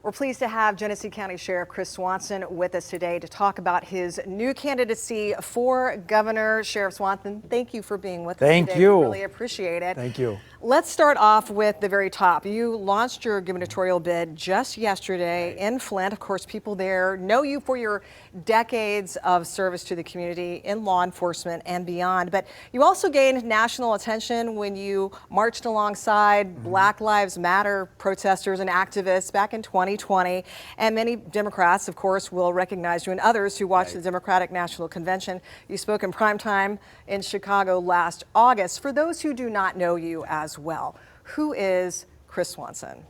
We're pleased to have Genesee County Sheriff Chris Swanson with us today to talk about his new candidacy for governor. Sheriff Swanson, thank you for being with us today. Thank you. We really appreciate it. Thank you. Let's start off with the very top. You launched your gubernatorial bid just yesterday in Flint. Of course, people there know you for your decades of service to the community in law enforcement and beyond. But you also gained national attention when you marched alongside Black Lives Matter protesters and activists back in 2020. And many Democrats, of course, will recognize you, and others who watched the Democratic National Convention. You spoke in primetime in Chicago last August. For those who do not know you as well, who is Chris Swanson?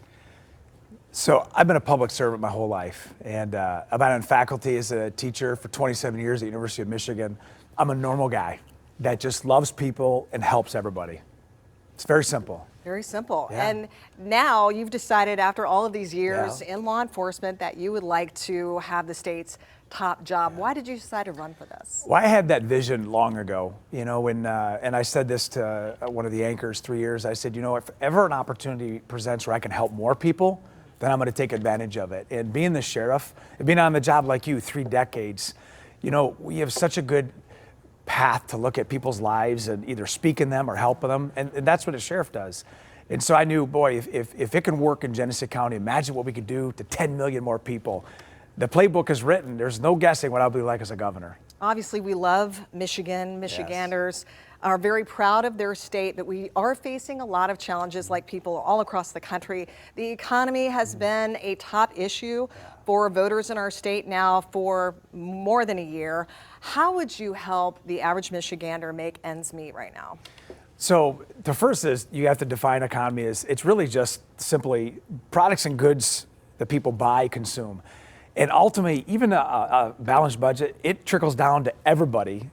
So I've been a public servant my whole life, and I've been on faculty as a teacher for 27 years at the University of Michigan. I'm a normal guy that just loves people and helps everybody. It's very simple. Very simple. Yeah. And now you've decided after all of these years in law enforcement that you would like to have the state's top job. Why did you decide to run for this? Well, I had that vision long ago, you know, when, and I said this to one of the anchors 3 years. I said, you know, if ever an opportunity presents where I can help more people, then I'm going to take advantage of it. And being the sheriff, and being on the job like you, 3 decades, you know, we have such a good path to look at people's lives and either speak in them or helping them. And that's what a sheriff does. And so I knew, boy, if it can work in Genesee County, imagine what we could do to 10 million more people. The playbook is written. There's no guessing what I'll be like as a governor. Obviously, we love Michigan. Michiganders are very proud of their state, but we are facing a lot of challenges like people all across the country. The economy has been a top issue for voters in our state now for more than a year. How would you help the average Michigander make ends meet right now? So the first is you have to define economy as it's really just simply products and goods that people buy, consume. And ultimately, even a balanced budget, it trickles down to everybody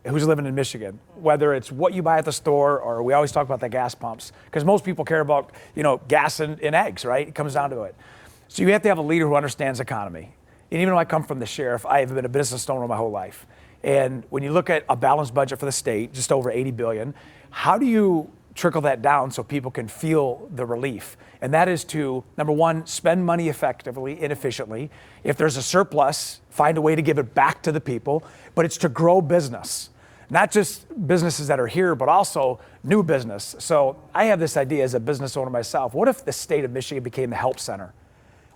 who's living in Michigan, whether it's what you buy at the store or we always talk about the gas pumps, because most people care about, you know, gas and eggs, right? It comes down to it. So you have to have a leader who understands economy. And even though I come from the sheriff, I have been a business owner my whole life. And when you look at a balanced budget for the state, just over $80 billion, how do you trickle that down so people can feel the relief? And that is to, number one, spend money effectively and efficiently. If there's a surplus, find a way to give it back to the people, but it's to grow business. Not just businesses that are here, but also new business. So I have this idea as a business owner myself. What if the state of Michigan became the help center?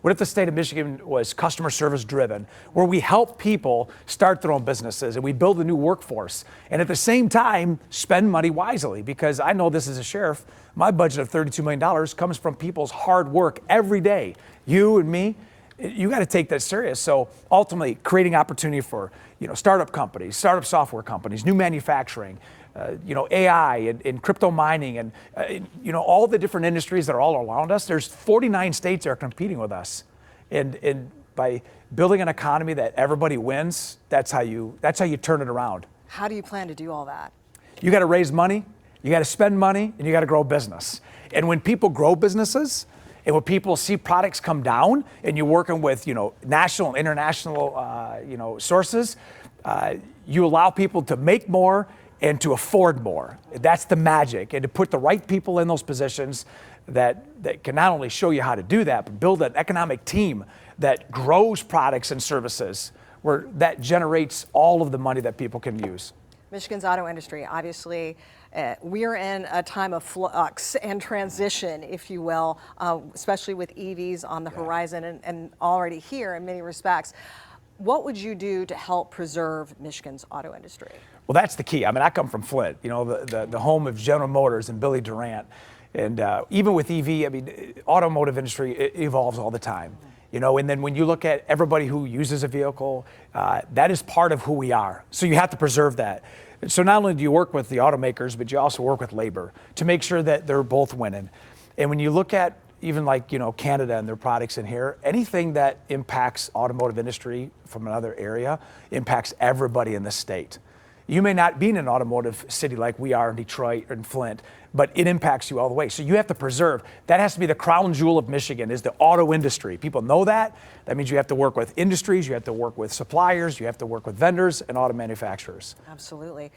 What if the state of Michigan was customer service driven, where we help people start their own businesses and we build a new workforce, and at the same time spend money wisely? Because I know this as a sheriff, my budget of $32 million comes from people's hard work every day. You and me, you got to take that serious. So ultimately, creating opportunity for, you know, startup companies, startup software companies, new manufacturing, you know, AI and crypto mining and, you know, all the different industries that are all around us. There's 49 states that are competing with us. And by building an economy that everybody wins, that's how you turn it around. How do you plan to do all that? You got to raise money, you got to spend money, and you got to grow business. And when people grow businesses, and when people see products come down, and you're working with, you know, national and international, you know, sources, you allow people to make more and to afford more. That's the magic, and to put the right people in those positions that can not only show you how to do that, but build an economic team that grows products and services where that generates all of the money that people can use. Michigan's auto industry, obviously, we're in a time of flux and transition, if you will, especially with EVs on the horizon and already here in many respects. What would you do to help preserve Michigan's auto industry? Well, that's the key. I mean, I come from Flint, you know, the home of General Motors and Billy Durant. And even with EV, I mean, automotive industry, it evolves all the time. You know, and then when you look at everybody who uses a vehicle, that is part of who we are. So you have to preserve that. So not only do you work with the automakers, but you also work with labor to make sure that they're both winning. And when you look at even like, you know, Canada and their products in here, anything that impacts automotive industry from another area impacts everybody in the state. You may not be in an automotive city like we are in Detroit or in Flint, but it impacts you all the way. So you have to preserve. That has to be the crown jewel of Michigan, is the auto industry. People know that. That means you have to work with industries, you have to work with suppliers, you have to work with vendors and auto manufacturers. Absolutely.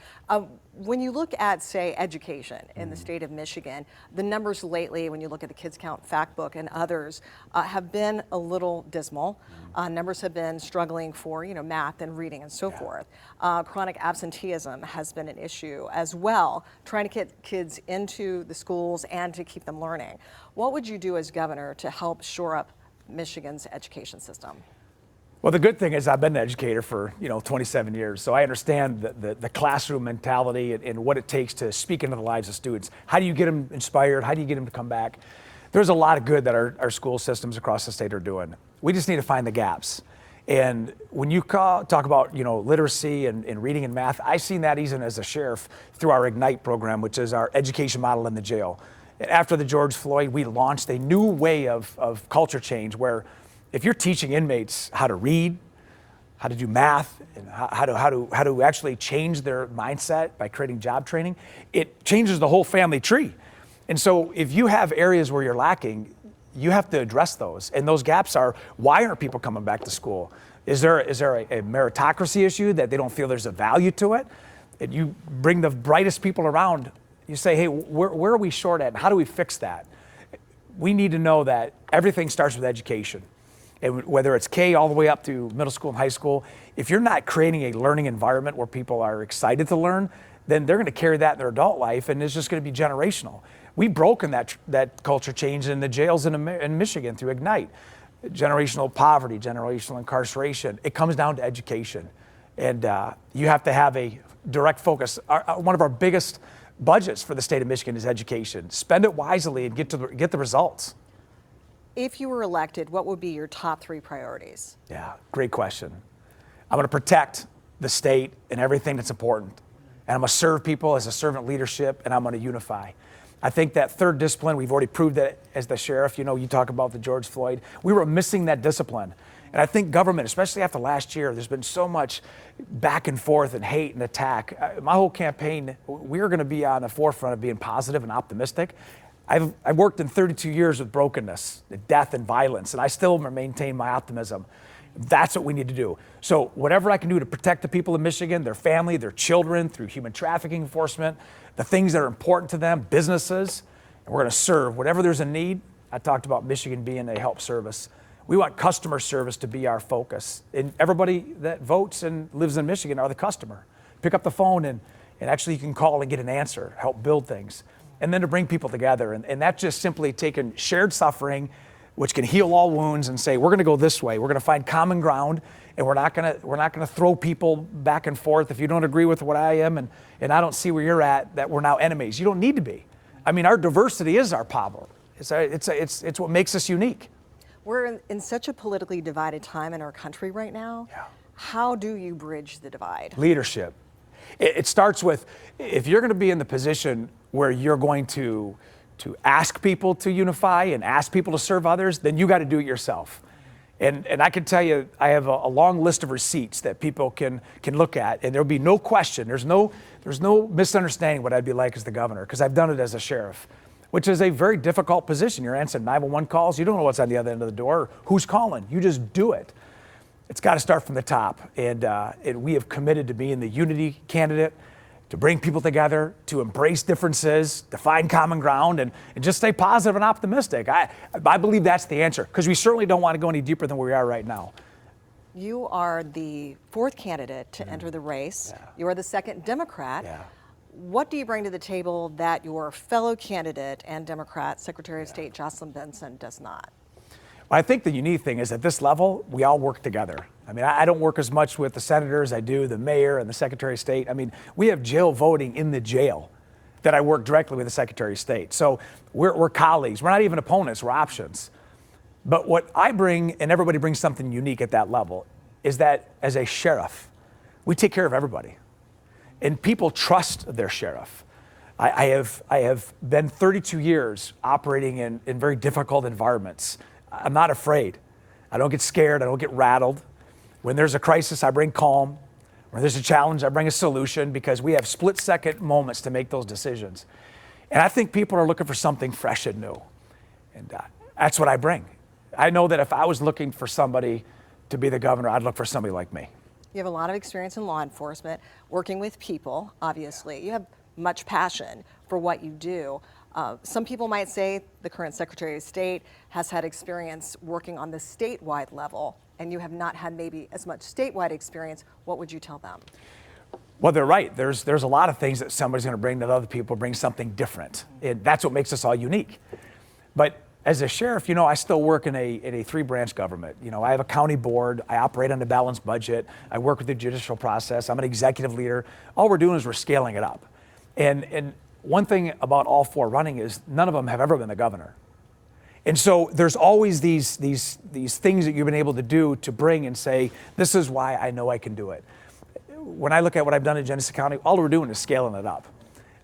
When you look at, say, education in the state of Michigan, the numbers lately, when you look at the Kids Count Fact Book and others, have been a little dismal. Numbers have been struggling for, math and reading and so forth. Chronic absenteeism has been an issue as well, trying to get kids into the schools and to keep them learning. What would you do as governor to help shore up Michigan's education system? Well, the good thing is I've been an educator for 27 years, so I understand the classroom mentality and what it takes to speak into the lives of students. How do you get them inspired? How do you get them to come back? There's a lot of good that our school systems across the state are doing. We just need to find the gaps. And when you talk about literacy and reading and math, I've seen that even as a sheriff through our Ignite program, which is our education model in the jail. After the George Floyd, we launched a new way of culture change where if you're teaching inmates how to read, how to do math, and how to actually change their mindset by creating job training, it changes the whole family tree. And so if you have areas where you're lacking, you have to address those. And those gaps are, why aren't people coming back to school? Is there a meritocracy issue that they don't feel there's a value to it? And you bring the brightest people around, you say, hey, where are we short at? And how do we fix that? We need to know that everything starts with education. And whether it's K all the way up to middle school and high school, if you're not creating a learning environment where people are excited to learn, then they're going to carry that in their adult life, and it's just going to be generational. We've broken that culture change in the jails in Michigan through Ignite. Generational poverty, generational incarceration. It comes down to education. And you have to have a direct focus. One of our biggest budgets for the state of Michigan is education. Spend it wisely and get the results. If you were elected, what would be your top 3 priorities? Yeah, great question. I'm going to protect the state and everything that's important. And I'm going to serve people as a servant leadership, and I'm going to unify. I think that third discipline, we've already proved that as the sheriff. You talk about the George Floyd. We were missing that discipline. And I think government, especially after last year, there's been so much back and forth and hate and attack. My whole campaign, we're going to be on the forefront of being positive and optimistic. I've worked in 32 years with brokenness, death, and violence, and I still maintain my optimism. That's what we need to do. So whatever I can do to protect the people of Michigan, their family, their children, through human trafficking enforcement, the things that are important to them, businesses, and we're going to serve whatever there's a need. I talked about Michigan being a help service. We want customer service to be our focus. And everybody that votes and lives in Michigan are the customer. Pick up the phone and actually you can call and get an answer, help build things. And then to bring people together. And that's just simply taking shared suffering, which can heal all wounds, and say, we're going to go this way. We're going to find common ground, and we're not going to throw people back and forth. If you don't agree with what I am and I don't see where you're at, that we're now enemies. You don't need to be. I mean, our diversity is our power. It's what makes us unique. We're in such a politically divided time in our country right now. Yeah. How do you bridge the divide? Leadership. It starts with, if you're going to be in the position where you're going to ask people to unify and ask people to serve others, then you got to do it yourself. And I can tell you, I have a long list of receipts that people can look at, and there'll be no question. There's no misunderstanding what I'd be like as the governor, because I've done it as a sheriff, which is a very difficult position. You're answering 911 calls. You don't know what's on the other end of the door, or who's calling. You just do it. It's got to start from the top, and we have committed to being the unity candidate, to bring people together, to embrace differences, to find common ground, and just stay positive and optimistic. I believe that's the answer, because we certainly don't want to go any deeper than where we are right now. You are the 4th candidate to enter the race. Yeah. You are the 2nd Democrat. Yeah. What do you bring to the table that your fellow candidate and Democrat, Secretary of State Jocelyn Benson, does not? Well, I think the unique thing is at this level, we all work together. I mean, I don't work as much with the senators as I do the mayor and the Secretary of State. I mean, we have jail voting in the jail that I work directly with the Secretary of State. So we're colleagues. We're not even opponents, we're options. But what I bring, and everybody brings something unique at that level, is that as a sheriff, we take care of everybody. And people trust their sheriff. I have been 32 years operating in very difficult environments. I'm not afraid. I don't get scared. I don't get rattled. When there's a crisis, I bring calm. When there's a challenge, I bring a solution, because we have split-second moments to make those decisions. And I think people are looking for something fresh and new. And that's what I bring. I know that if I was looking for somebody to be the governor, I'd look for somebody like me. You have a lot of experience in law enforcement, working with people, obviously. You have much passion for what you do. Some people might say the current Secretary of State has had experience working on the statewide level, and you have not had maybe as much statewide experience. What would you tell them? Well, they're right. There's a lot of things that somebody's going to bring that other people bring something different. And that's what makes us all unique. But as a sheriff, I still work in a three-branch government. I have a county board. I operate on a balanced budget. I work with the judicial process. I'm an executive leader. All we're doing is we're scaling it up. And one thing about all four running is none of them have ever been the governor. And so there's always these things that you've been able to do to bring and say, this is why I know I can do it. When I look at what I've done in Genesee County, all we're doing is scaling it up.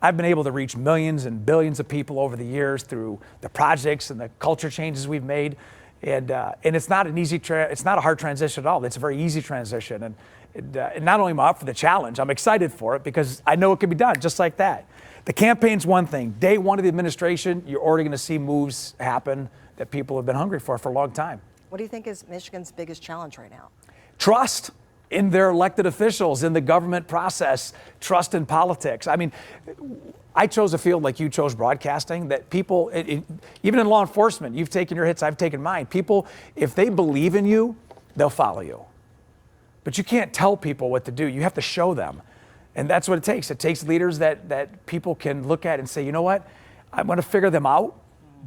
I've been able to reach millions and billions of people over the years through the projects and the culture changes we've made. And it's not it's not a hard transition at all. It's a very easy transition. And not only am I up for the challenge, I'm excited for it because I know it can be done just like that. The campaign's one thing. Day one of the administration, you're already going to see moves happen that people have been hungry for a long time. What do you think is Michigan's biggest challenge right now? Trust in their elected officials, in the government process, trust in politics. I mean, I chose a field like you chose, broadcasting, that people, even in law enforcement, you've taken your hits, I've taken mine. People, if they believe in you, they'll follow you. But you can't tell people what to do. You have to show them. And that's what it takes. It takes leaders that people can look at and say, you know what, I'm going to figure them out,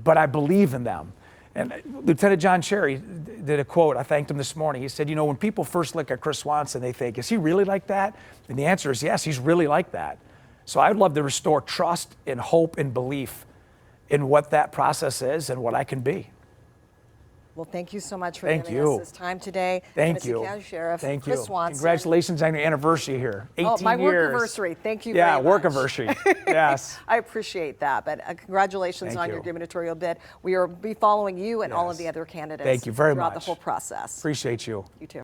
but I believe in them. And Lieutenant John Cherry did a quote. I thanked him this morning. He said, when people first look at Chris Swanson, they think, is he really like that? And the answer is yes, he's really like that. So I'd love to restore trust and hope and belief in what that process is and what I can be. Well, thank you so much for Thank giving you. us this time today. Thank Genesee you. County Sheriff Thank Chris you. Swanson. Congratulations on your anniversary here. 18 years. Oh, my work anniversary. Thank you Yeah, very much. work anniversary. Yes. I appreciate that. But congratulations Thank on you. your gubernatorial bid. We will be following you and all of Yes. the other candidates Thank you very throughout much. the whole process. Appreciate you. You too.